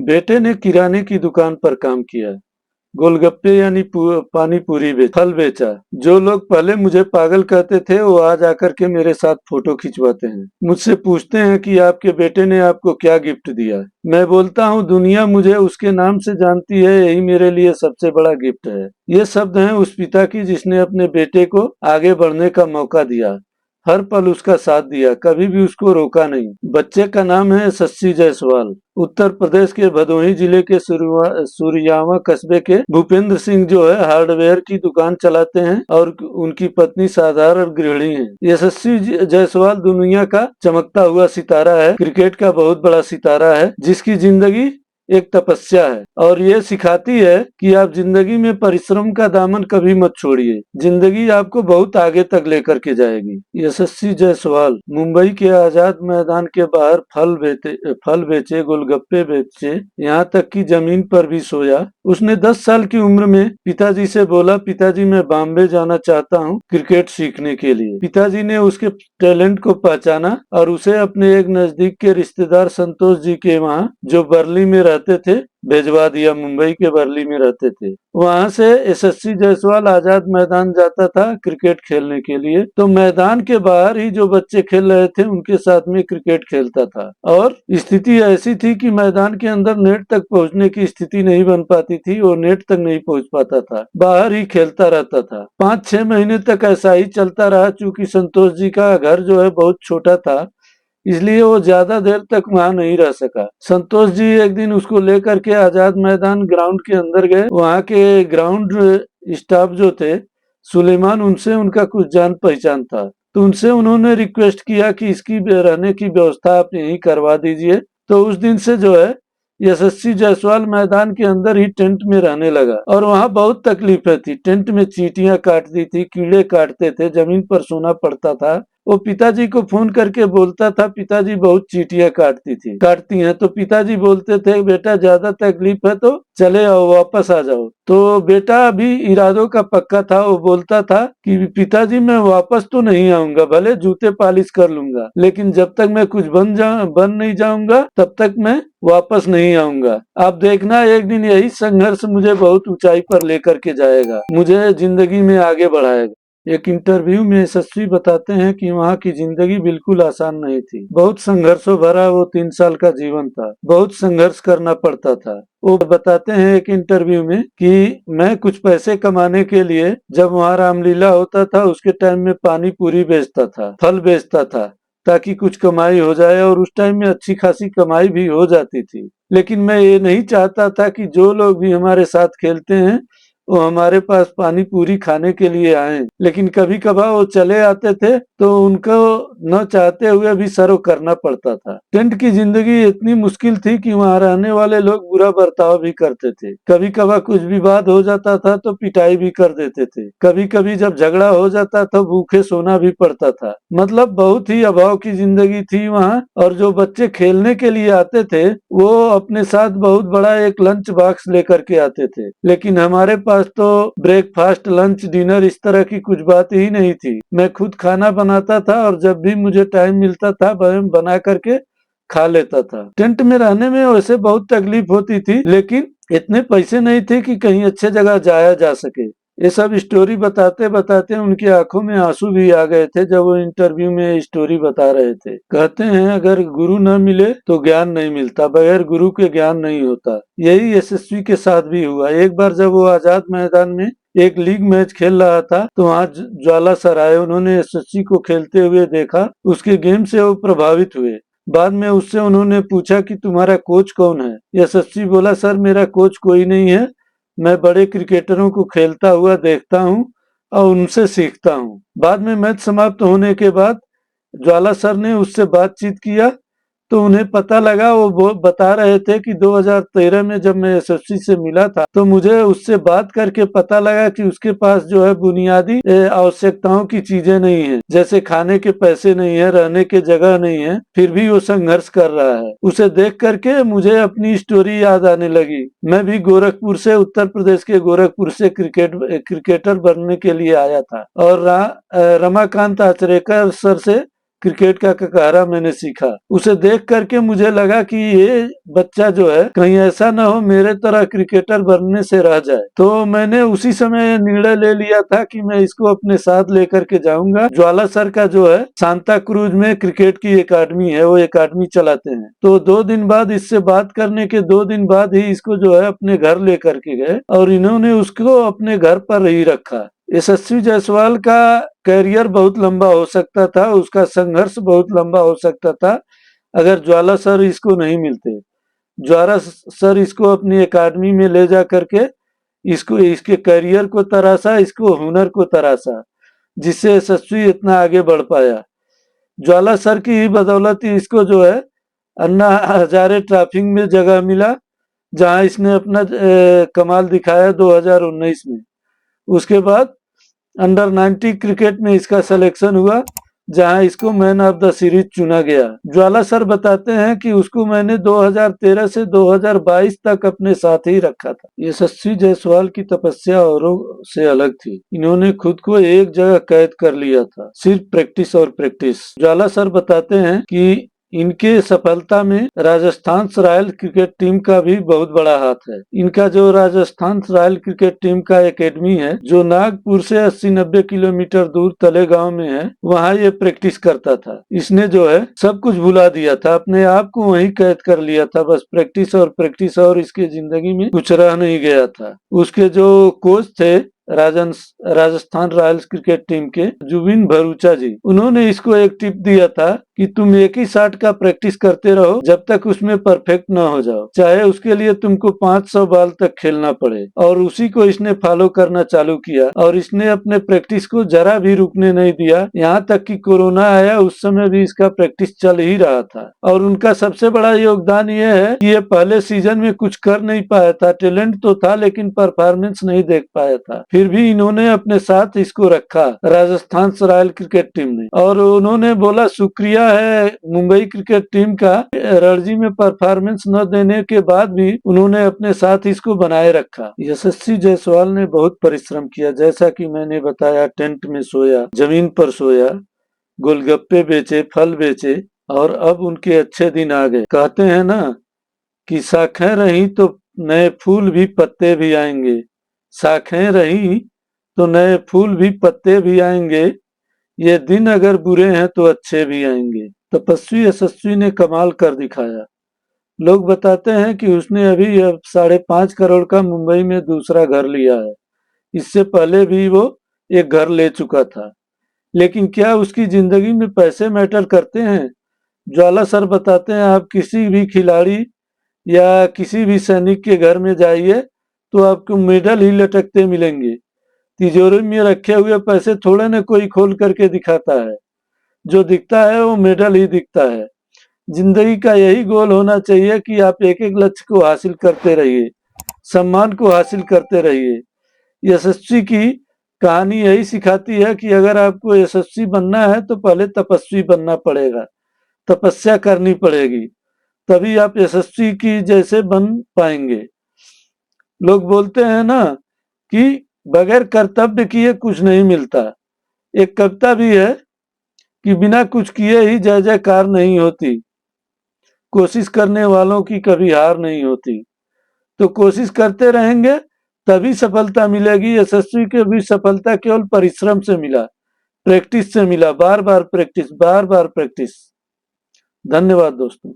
बेटे ने किराने की दुकान पर काम किया, गोलगप्पे यानी पानी पूरी फल बेचा। जो लोग पहले मुझे पागल कहते थे वो आज आकर के मेरे साथ फोटो खिंचवाते हैं, मुझसे पूछते हैं कि आपके बेटे ने आपको क्या गिफ्ट दिया। मैं बोलता हूँ दुनिया मुझे उसके नाम से जानती है, यही मेरे लिए सबसे बड़ा गिफ्ट है। ये शब्द हैं उस पिता की जिसने अपने बेटे को आगे बढ़ने का मौका दिया, हर पल उसका साथ दिया, कभी भी उसको रोका नहीं। बच्चे का नाम है शशि जायसवाल। उत्तर प्रदेश के भदोही जिले के सुरयामा कस्बे के भूपेंद्र सिंह जो है हार्डवेयर की दुकान चलाते हैं और उनकी पत्नी साधारण गृहिणी है। यशस्वी जायसवाल दुनिया का चमकता हुआ सितारा है, क्रिकेट का बहुत बड़ा सितारा है जिसकी जिंदगी एक तपस्या है और ये सिखाती है कि आप जिंदगी में परिश्रम का दामन कभी मत छोड़िए, जिंदगी आपको बहुत आगे तक लेकर के जाएगी। यशस्वी जायसवाल मुंबई के आजाद मैदान के बाहर फल बेचे, गोलगप्पे बेचे, यहाँ तक कि जमीन पर भी सोया। उसने 10 साल की उम्र में पिताजी से बोला, पिताजी मैं बॉम्बे जाना चाहता हूँ क्रिकेट सीखने के लिए। पिताजी ने उसके टैलेंट को पहचाना और उसे अपने एक नजदीक के रिश्तेदार संतोष जी के वहाँ, जो बर्ली में रहते थे, भेजवा दिया। मुंबई के बर्ली में रहते थे। वहां से यशस्वी जायसवाल आजाद मैदान जाता था क्रिकेट खेलने के लिए, तो मैदान के बाहर ही जो बच्चे खेल रहे थे उनके साथ में क्रिकेट खेलता था। और स्थिति ऐसी थी कि मैदान के अंदर नेट तक पहुंचने की स्थिति नहीं बन पाती थी, वो नेट तक नहीं पहुंच पाता था, बाहर ही खेलता रहता था। 5-6 महीने तक ऐसा ही चलता रहा। चूंकि संतोष जी का घर जो है बहुत छोटा था, इसलिए वो ज्यादा देर तक वहां नहीं रह सका। संतोष जी एक दिन उसको लेकर के आजाद मैदान ग्राउंड के अंदर गए। वहां के ग्राउंड स्टाफ जो थे सुलेमान, उनसे उनका कुछ जान पहचान था, तो उनसे उन्होंने रिक्वेस्ट किया कि इसकी रहने की व्यवस्था आप यहीं करवा दीजिए। तो उस दिन से जो है यशस्वी जायसवाल मैदान के अंदर ही टेंट में रहने लगा और वहां बहुत तकलीफें थी। टेंट में चींटियां काटती थी, कीड़े काटते थे, जमीन पर सोना पड़ता था। वो पिताजी को फोन करके बोलता था, पिताजी बहुत चींटियां काटती हैं। तो पिताजी बोलते थे, बेटा ज्यादा तकलीफ है तो चले आओ, वापस आ जाओ। तो बेटा अभी इरादों का पक्का था, वो बोलता था कि पिताजी मैं वापस तो नहीं आऊंगा, भले जूते पालिश कर लूंगा, लेकिन जब तक मैं कुछ बन नहीं जाऊंगा तब तक मैं वापस नहीं आऊंगा। आप देखना एक दिन यही संघर्ष मुझे बहुत ऊंचाई पर लेकर के जाएगा, मुझे जिंदगी में आगे बढ़ाएगा। एक इंटरव्यू में यशस्वी बताते हैं कि वहाँ की जिंदगी बिल्कुल आसान नहीं थी, बहुत संघर्षों भरा वो 3 साल का जीवन था, बहुत संघर्ष करना पड़ता था। वो बताते हैं एक इंटरव्यू में कि मैं कुछ पैसे कमाने के लिए जब वहाँ रामलीला होता था उसके टाइम में पानी पूरी बेचता था, फल बेचता था, ताकि कुछ कमाई हो जाए, और उस टाइम में अच्छी खासी कमाई भी हो जाती थी। लेकिन मैं ये नहीं चाहता था कि जो लोग भी हमारे साथ खेलते हैं वो हमारे पास पानी पूरी खाने के लिए आए, लेकिन कभी कभार वो चले आते थे तो उनको न चाहते हुए भी सर्व करना पड़ता था। टेंट की जिंदगी इतनी मुश्किल थी कि वहाँ रहने वाले लोग बुरा बर्ताव भी करते थे, कभी कभार कुछ विवाद हो जाता था तो पिटाई भी कर देते थे, कभी कभी जब झगड़ा हो जाता तो भूखे सोना भी पड़ता था। मतलब बहुत ही अभाव की जिंदगी थी वहाँ। और जो बच्चे खेलने के लिए आते थे वो अपने साथ बहुत बड़ा एक लंच बॉक्स लेकर के आते थे, लेकिन हमारे पास तो ब्रेकफास्ट, लंच, डिनर इस तरह की कुछ बात ही नहीं थी। मैं खुद खाना बनाता था और जब भी मुझे टाइम मिलता था मैं बना करके खा लेता था। टेंट में रहने में वैसे बहुत तकलीफ होती थी, लेकिन इतने पैसे नहीं थे कि कहीं अच्छे जगह जाया जा सके। ये सब स्टोरी बताते बताते उनकी आंखों में आंसू भी आ गए थे जब वो इंटरव्यू में स्टोरी बता रहे थे। कहते हैं अगर गुरु न मिले तो ज्ञान नहीं मिलता, बगैर गुरु के ज्ञान नहीं होता। यही यशस्वी के साथ भी हुआ। एक बार जब वो आजाद मैदान में एक लीग मैच खेल रहा था तो वहाँ ज्वाला सर आए, उन्होंने यशस्वी को खेलते हुए देखा, उसके गेम से वो प्रभावित हुए। बाद में उससे उन्होंने पूछा कि तुम्हारा कोच कौन है। यशस्वी बोला, सर मेरा कोच कोई नहीं है, मैं बड़े क्रिकेटरों को खेलता हुआ देखता हूँ और उनसे सीखता हूँ। बाद में मैच समाप्त होने के बाद ज्वाला सर ने उससे बातचीत किया तो उन्हें पता लगा, वो बता रहे थे कि 2013 में जब मैं यशस्वी से मिला था तो मुझे उससे बात करके पता लगा कि उसके पास जो है बुनियादी आवश्यकताओं की चीजें नहीं है, जैसे खाने के पैसे नहीं है, रहने के जगह नहीं है, फिर भी वो संघर्ष कर रहा है। उसे देख करके मुझे अपनी स्टोरी याद आने लगी। मैं भी गोरखपुर से, उत्तर प्रदेश के गोरखपुर से क्रिकेटर बनने के लिए आया था और रमाकांत आचरेकर सर से क्रिकेट का ककारा मैंने सीखा। उसे देख करके मुझे लगा कि ये बच्चा जो है कहीं ऐसा ना हो मेरे तरह क्रिकेटर बनने से रह जाए। तो मैंने उसी समय निर्णय ले लिया था कि मैं इसको अपने साथ लेकर के जाऊंगा। ज्वाला सर का जो है सांता क्रूज में क्रिकेट की एकेडमी है, वो एकेडमी चलाते हैं। तो 2 दिन बाद इससे बात करने के 2 दिन बाद ही इसको जो है अपने घर लेकर के गए और इन्होंने उसको अपने घर पर ही रखा। यशस्वी जायसवाल का करियर बहुत लंबा हो सकता था, उसका संघर्ष बहुत लंबा हो सकता था अगर ज्वाला सर इसको नहीं मिलते। ज्वाला सर इसको अपनी एकेडमी में ले जा करके इसको इसके करियर को तराशा, इसको हुनर को तराशा, जिससे यशस्वी इतना आगे बढ़ पाया। ज्वाला सर की ही बदौलत ही इसको जो है अन्ना हजारे ट्रॉफी में जगह मिला, जहां इसने अपना कमाल दिखाया 2019 में। उसके बाद अंडर 90 क्रिकेट में इसका सिलेक्शन हुआ, जहां इसको मैन ऑफ द सीरीज चुना गया। ज्वाला सर बताते हैं कि उसको मैंने 2013 से 2022 तक अपने साथ ही रखा था। यशस्वी जायसवाल की तपस्या औरों से अलग थी। इन्होंने खुद को एक जगह कैद कर लिया था, सिर्फ प्रैक्टिस और प्रैक्टिस। ज्वाला सर बताते हैं कि इनके सफलता में राजस्थान रॉयल क्रिकेट टीम का भी बहुत बड़ा हाथ है। इनका जो राजस्थान रॉयल क्रिकेट टीम का एकेडमी है, जो नागपुर से 80-90 किलोमीटर दूर तलेगांव में है, वहाँ ये प्रैक्टिस करता था। इसने जो है सब कुछ भुला दिया था, अपने आप को वहीं कैद कर लिया था, बस प्रैक्टिस और प्रैक्टिस, और इसके जिंदगी में कुछ रह नहीं गया था। उसके जो कोच थे राजस्थान रॉयल्स क्रिकेट टीम के जुबिन भरूचा जी, उन्होंने इसको एक टिप दिया था कि तुम एक ही शॉट का प्रैक्टिस करते रहो जब तक उसमें परफेक्ट ना हो जाओ, चाहे उसके लिए तुमको 500 बॉल तक खेलना पड़े। और उसी को इसने फॉलो करना चालू किया और इसने अपने प्रैक्टिस को जरा भी रुकने नहीं दिया। यहाँ तक कि कोरोना आया उस समय भी इसका प्रैक्टिस चल ही रहा था। और उनका सबसे बड़ा योगदान ये है कि ये पहले सीजन में कुछ कर नहीं पाया था, टैलेंट तो था लेकिन परफॉर्मेंस नहीं देख पाया था, फिर भी इन्होंने अपने साथ इसको रखा राजस्थान रॉयल क्रिकेट टीम ने। और उन्होंने बोला शुक्रिया है मुंबई क्रिकेट टीम का, रणजी में परफॉर्मेंस न देने के बाद भी उन्होंने अपने साथ इसको बनाए रखा। यशस्वी जायसवाल ने बहुत परिश्रम किया, जैसा कि मैंने बताया, टेंट में सोया, जमीन पर सोया, गोलगप्पे बेचे, फल बेचे, और अब उनके अच्छे दिन आ गए। कहते हैं ना कि शाखें रही तो नए फूल भी पत्ते भी आएंगे, शाखें रही तो नए फूल भी पत्ते भी आएंगे, ये दिन अगर बुरे हैं तो अच्छे भी आएंगे। तपस्वी यशस्वी ने कमाल कर दिखाया। लोग बताते हैं कि उसने अभी अब 5.5 करोड़ का मुंबई में दूसरा घर लिया है। इससे पहले भी वो एक घर ले चुका था। लेकिन क्या उसकी जिंदगी में पैसे मैटर करते हैं? ज्वाला सर बताते हैं, आप किसी भी खिलाड़ी या किसी भी सैनिक के घर में जाइए तो आपको मेडल ही लटकते मिलेंगे। तिजोरी में रखे हुए पैसे थोड़े न कोई खोल करके दिखाता है, जो दिखता है वो मेडल ही दिखता है। जिंदगी का यही गोल होना चाहिए कि आप एक एक लक्ष्य को हासिल करते रहिए, सम्मान को हासिल करते रहिए। यशस्वी की कहानी यही सिखाती है कि अगर आपको यशस्वी बनना है तो पहले तपस्वी बनना पड़ेगा, तपस्या करनी पड़ेगी, तभी आप यशस्वी की जैसे बन पाएंगे। लोग बोलते हैं ना कि बगैर कर्तव्य किए कुछ नहीं मिलता। एक कविता भी है कि बिना कुछ किए ही जय जयकार नहीं होती, कोशिश करने वालों की कभी हार नहीं होती। तो कोशिश करते रहेंगे तभी सफलता मिलेगी। यशस्वी को भी सफलता केवल परिश्रम से मिला, प्रैक्टिस से मिला, बार बार प्रैक्टिस, बार बार प्रैक्टिस। धन्यवाद दोस्तों।